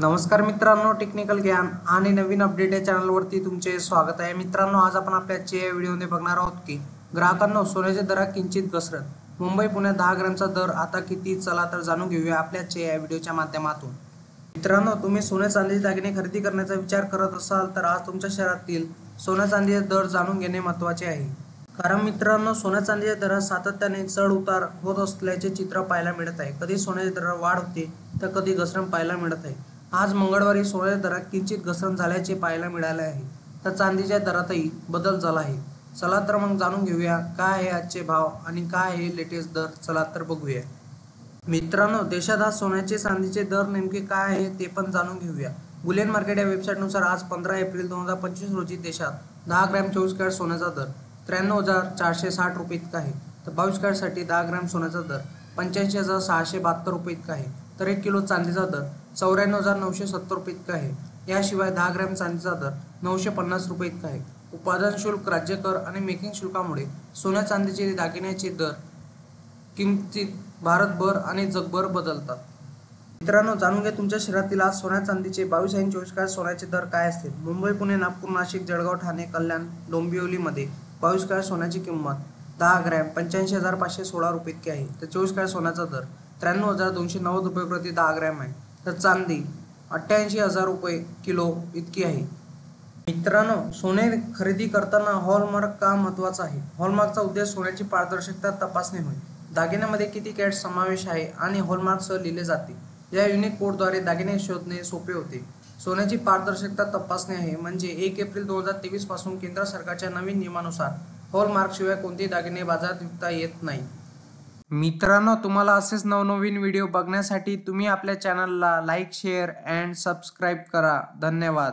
नमस्कार मित्रांनो, टेक्निकल ज्ञान आणि नवीन अपडेट या चॅनलवरती तुमचे स्वागत आहे। मित्रांनो, आज आपण आपल्या आजच्या व्हिडिओमध्ये बघणार आहोत की ग्राहकांना सोन्याच्या दरात किंचित घसरण, मुंबई पुणे 10 ग्रॅमचा दर आता किती, चला तर जाणून घेऊया आपल्या आजच्या व्हिडिओच्या माध्यमातून। मित्रांनो, तुम्ही सोने चांदीचे दागिने खरेदी करण्याचा विचार करत असाल तर आज तुमच्या शहरातील सोन्या चांदीचे दर जाणून घेणे महत्त्वाचे आहे। कारण मित्रांनो, सोन्या चांदीच्या दरात सातत्याने चढ उतार होत असल्याचे चित्र पाहायला मिळत आहे। कधी सोन्याच्या दरात वाढ होते तर कधी घसरण पाहायला मिळत आहे। आज मंगळवारी सोन्याच्या दरात किंचित घसरण झाल्याचे पाहायला मिळाले आहे, तर चांदीच्या दरातही बदल झाला आहे। चला तर मग जाणून घेऊया काय आहे आजचे भाव आणि काय आहे लेटेस्ट दर, चला तर बघूया। मित्रांनो, देशात आज सोन्याचे चांदीचे दर नेमके काय आहे ते पण जाणून घेऊया। बुलियन मार्केट या वेबसाईटनुसार आज 15 एप्रिल 2025 रोजी देशात 10 ग्रॅम 24 कॅरेट सोन्याचा दर 93,460 रुपये इतका आहे, तर 22 कॅरेटसाठी 10 ग्रॅम सोन्याचा दर 85,672 रुपये इतका आहे, तर 1 किलो चांदीचा दर 94,970 रुपये इतका आहे। याशिवाय 10 ग्रॅम चांदीचा दर 950 रुपये इतका आहे। उत्पादन शुल्क, राज्य कर आणि मेकिंग शुल्कामुळे सोन्या चांदीचे दागिन्याचे दर किंचित भारतभर आणि जगभर बदलतात। मित्रांनो, जाणून घ्या तुमच्या शहरातील आज सोन्या चांदीचे 22 आणि 24 कॅरेट सोन्याचे दर काय असतील। मुंबई, पुणे, नागपूर, नाशिक, जळगाव, ठाणे, कल्याण, डोंबिवलीमध्ये 22 कॅरेट सोन्याची किंमत 10 ग्रॅम 85,516 रुपये इतकी आहे, तर 24 कॅरेट सोन्याचा दर 93,290 रुपये प्रति 10 ग्रॅम आहे, तर चांदी 88,000 रुपये किलो इतकी आहे। मित्रांनो, सोने खरेदी करताना हॉलमार्क का महत्त्वाचा आहे। हॉलमार्कचा उद्देश सोन्याची पारदर्शकता तपासणे होय। दागिन्यामध्ये किती कॅरेट समावेश आहे आणि हॉलमार्कसह लिहिले जाते। या युनिक कोडद्वारे दागिने शोधणे सोपे होते। सोन्याची पारदर्शकता तपासणे आहे म्हणजे 1 एप्रिल 2023 पासून केंद्र सरकारच्या नवीन नियमानुसार हॉलमार्कशिवाय कोणतेही दागिने बाजारात विकता येत नाही। मित्रांनो, तुम्हाला असेच नवनवीन व्हिडिओ बघण्यासाठी तुम्ही आपल्या चॅनलला लाईक, शेअर अँड सबस्क्राईब करा। धन्यवाद।